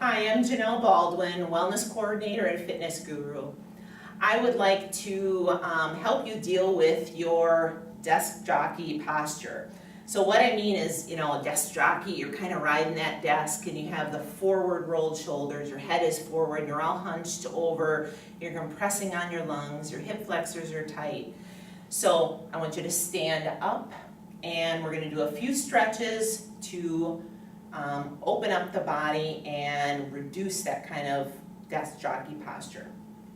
Hi, I'm Janelle Baldwin, Wellness Coordinator and Fitness Guru. I would like to help you deal with your desk jockey posture. So what I mean is, a desk jockey, you're kind of riding that desk and you have the forward rolled shoulders, your head is forward, you're all hunched over, you're compressing on your lungs, your hip flexors are tight. So I want you to stand up and we're going to do a few stretches to open up the body and reduce that kind of desk jockey posture.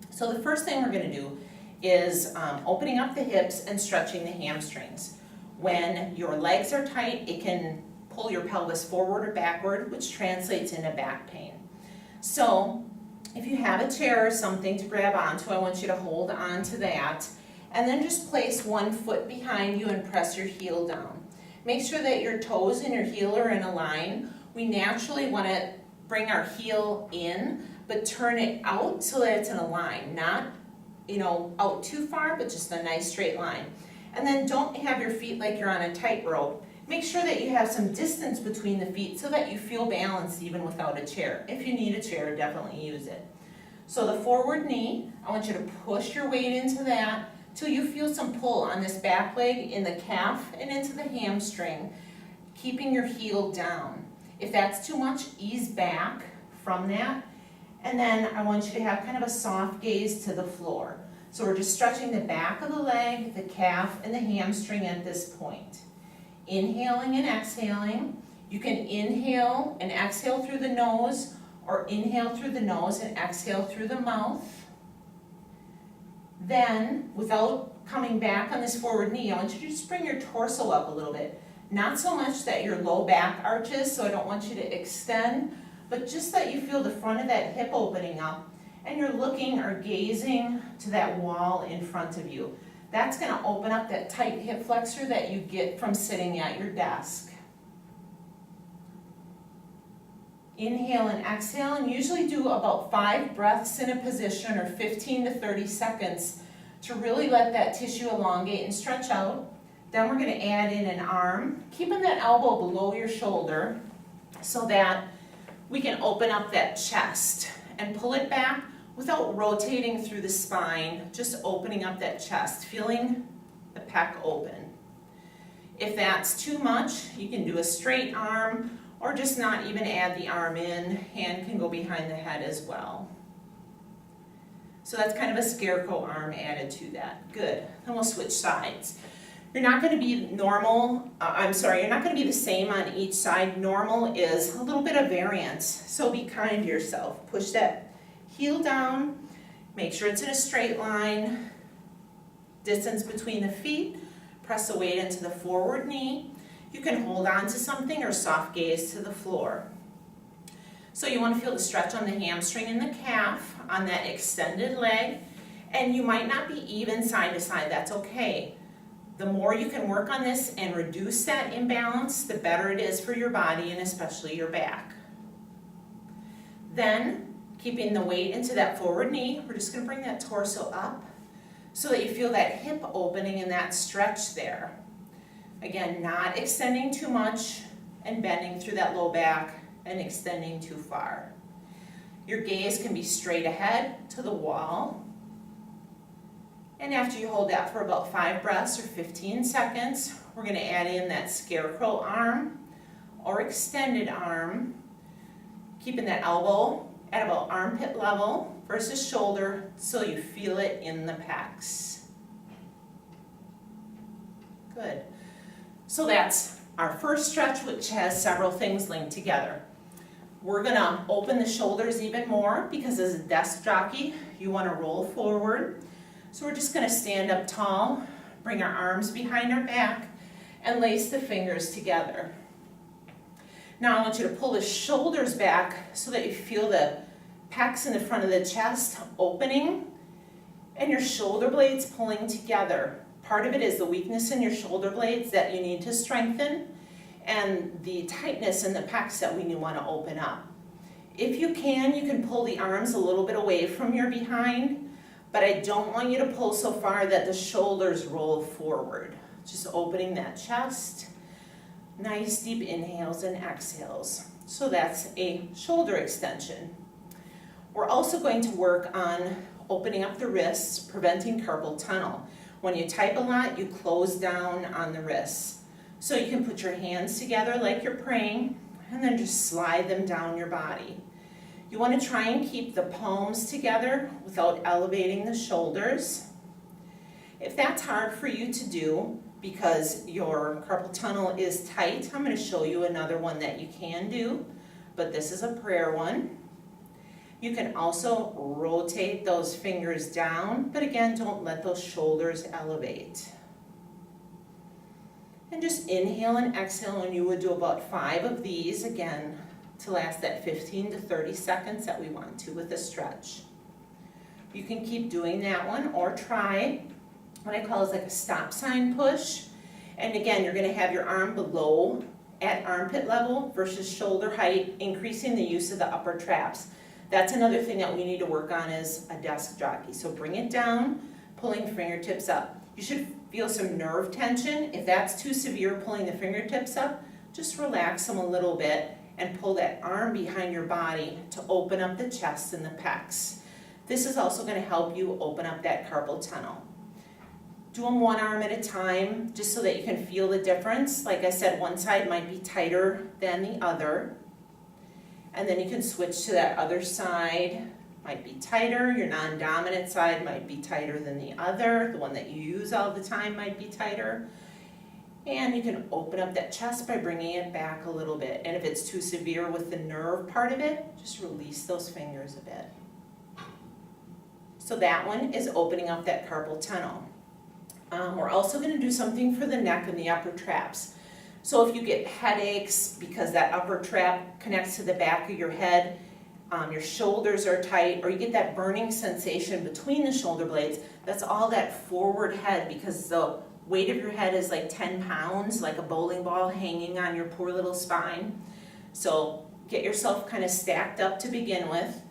So the first thing we're going to do is opening up the hips and stretching the hamstrings. When your legs are tight, it can pull your pelvis forward or backward, which translates into back pain. So if you have a chair or something to grab onto, I want you to hold on to that and then just place one foot behind you and press your heel down. Make sure that your toes and your heel are in a line. We naturally want to bring our heel in, but turn it out so that it's in a line, not out too far, but just a nice straight line. And then don't have your feet like you're on a tightrope. Make sure that you have some distance between the feet so that you feel balanced even without a chair. If you need a chair, definitely use it. So the forward knee, I want you to push your weight into that till you feel some pull on this back leg, in the calf, and into the hamstring, keeping your heel down. If that's too much, ease back from that. And then I want you to have kind of a soft gaze to the floor. So we're just stretching the back of the leg, the calf, and the hamstring at this point. Inhaling and exhaling. You can inhale and exhale through the nose, or inhale through the nose and exhale through the mouth. Then, without coming back on this forward knee, I want you to just bring your torso up a little bit. Not so much that your low back arches, so I don't want you to extend, but just that you feel the front of that hip opening up and you're looking or gazing to that wall in front of you. That's going to open up that tight hip flexor that you get from sitting at your desk. Inhale and exhale, and usually do about 5 breaths in a position, or 15 to 30 seconds to really let that tissue elongate and stretch out. Then we're going to add in an arm, keeping that elbow below your shoulder so that we can open up that chest and pull it back without rotating through the spine, just opening up that chest, feeling the pec open. If that's too much, you can do a straight arm, or just not even add the arm in. Hand can go behind the head as well. So that's kind of a scarecrow arm added to that. Good. Then we'll switch sides. You're not going to be you're not going to be the same on each side. Normal is a little bit of variance, so be kind to yourself. Push that heel down, make sure it's in a straight line, distance between the feet, press the weight into the forward knee. You can hold on to something or soft gaze to the floor. So you want to feel the stretch on the hamstring and the calf on that extended leg, and you might not be even side to side, that's okay. The more you can work on this and reduce that imbalance, the better it is for your body and especially your back. Then, keeping the weight into that forward knee, we're just going to bring that torso up so that you feel that hip opening and that stretch there. Again, not extending too much and bending through that low back and extending too far. Your gaze can be straight ahead to the wall. And after you hold that for about 5 breaths or 15 seconds, we're going to add in that scarecrow arm or extended arm, keeping that elbow at about armpit level versus shoulder so you feel it in the pecs. Good. So that's our first stretch, which has several things linked together. We're going to open the shoulders even more because as a desk jockey, you want to roll forward. So we're just going to stand up tall, bring our arms behind our back, and lace the fingers together. Now I want you to pull the shoulders back so that you feel the pecs in the front of the chest opening and your shoulder blades pulling together. Part of it is the weakness in your shoulder blades that you need to strengthen, and the tightness in the pecs that we want to open up. If you can pull the arms a little bit away from your behind, but I don't want you to pull so far that the shoulders roll forward. Just opening that chest. Nice deep inhales and exhales. So that's a shoulder extension. We're also going to work on opening up the wrists, preventing carpal tunnel. When you type a lot, you close down on the wrists. So you can put your hands together like you're praying, and then just slide them down your body. You want to try and keep the palms together without elevating the shoulders. If that's hard for you to do because your carpal tunnel is tight, I'm going to show you another one that you can do, but this is a prayer one. You can also rotate those fingers down, but again, don't let those shoulders elevate. And just inhale and exhale, and you would do about 5 of these, again, to last that 15 to 30 seconds that we want to with a stretch. You can keep doing that one, or try what I call is like a stop sign push. And again, you're going to have your arm below at armpit level versus shoulder height, increasing the use of the upper traps. That's another thing that we need to work on as a desk jockey. So bring it down, pulling fingertips up. You should feel some nerve tension. If that's too severe, pulling the fingertips up, just relax them a little bit and pull that arm behind your body to open up the chest and the pecs. This is also going to help you open up that carpal tunnel. Do them one arm at a time, just so that you can feel the difference. Like I said, one side might be tighter than the other. And then you can switch to that other side. Might be tighter, your non-dominant side might be tighter than the other. The one that you use all the time might be tighter. And you can open up that chest by bringing it back a little bit. And if it's too severe with the nerve part of it, just release those fingers a bit. So that one is opening up that carpal tunnel. We're also going to do something for the neck and the upper traps. So if you get headaches because that upper trap connects to the back of your head, your shoulders are tight, or you get that burning sensation between the shoulder blades, that's all that forward head, because the weight of your head is like 10 pounds, like a bowling ball hanging on your poor little spine. So get yourself kind of stacked up to begin with.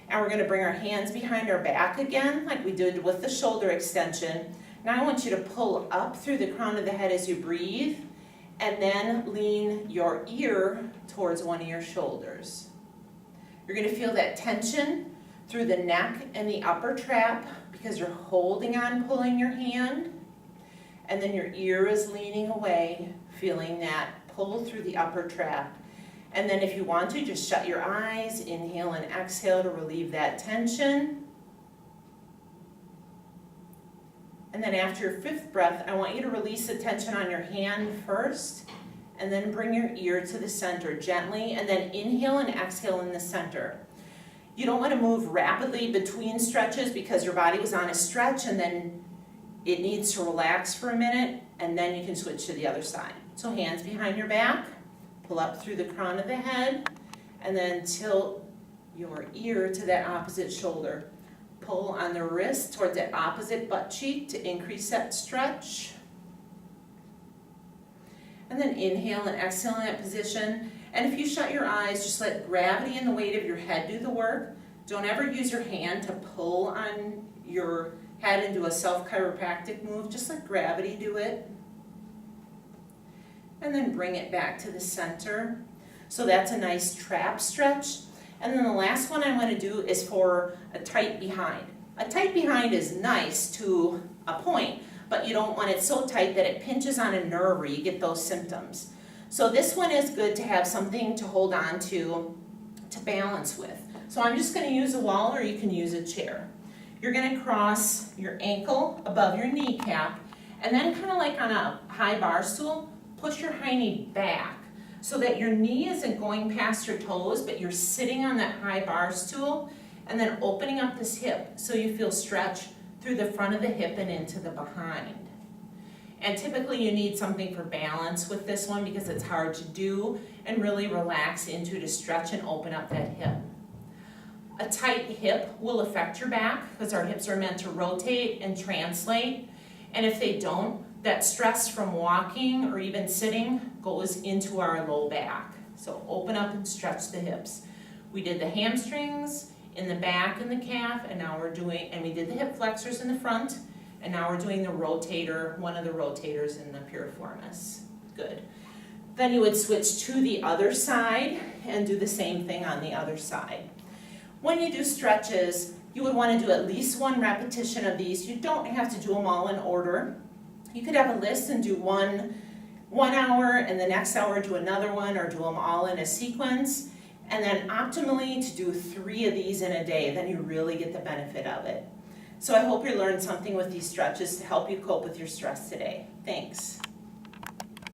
And we're going to bring our hands behind our back again, like we did with the shoulder extension. Now I want you to pull up through the crown of the head as you breathe, and then lean your ear towards one of your shoulders. You're going to feel that tension through the neck and the upper trap because you're holding on, pulling your hand, and then your ear is leaning away, feeling that pull through the upper trap. And then if you want to, just shut your eyes, inhale and exhale to relieve that tension. And then after your 5th breath, I want you to release the tension on your hand first, and then bring your ear to the center gently, and then inhale and exhale in the center. You don't want to move rapidly between stretches because your body was on a stretch and then it needs to relax for a minute, and then you can switch to the other side. So hands behind your back, pull up through the crown of the head, and then tilt your ear to that opposite shoulder. Pull on the wrist towards that opposite butt cheek to increase that stretch. And then inhale and exhale in that position. And if you shut your eyes, just let gravity and the weight of your head do the work. Don't ever use your hand to pull on your head and do a self-chiropractic move. Just let gravity do it. And then bring it back to the center. So that's a nice trap stretch. And then the last one I want to do is for a tight behind. A tight behind is nice to a point, but you don't want it so tight that it pinches on a nerve or you get those symptoms. So this one is good to have something to hold on to balance with. So I'm just going to use a wall, or you can use a chair. You're going to cross your ankle above your kneecap, and then kind of like on a high bar stool, push your high knee back so that your knee isn't going past your toes, but you're sitting on that high bar stool, and then opening up this hip so you feel stretch through the front of the hip and into the behind. And typically you need something for balance with this one because it's hard to do, and really relax into to stretch and open up that hip. A tight hip will affect your back because our hips are meant to rotate and translate, and if they don't, that stress from walking or even sitting goes into our low back. So open up and stretch the hips. We did the hamstrings in the back and the calf, and now we're doing, and we did the hip flexors in the front, and now we're doing the rotator, one of the rotators in the piriformis. Good. Then you would switch to the other side and do the same thing on the other side. When you do stretches, you would want to do at least 1 repetition of these. You don't have to do them all in order. You could have a list and do one hour, and the next hour do another one, or do them all in a sequence. And then optimally to do 3 of these in a day, then you really get the benefit of it. So I hope you learned something with these stretches to help you cope with your stress today. Thanks.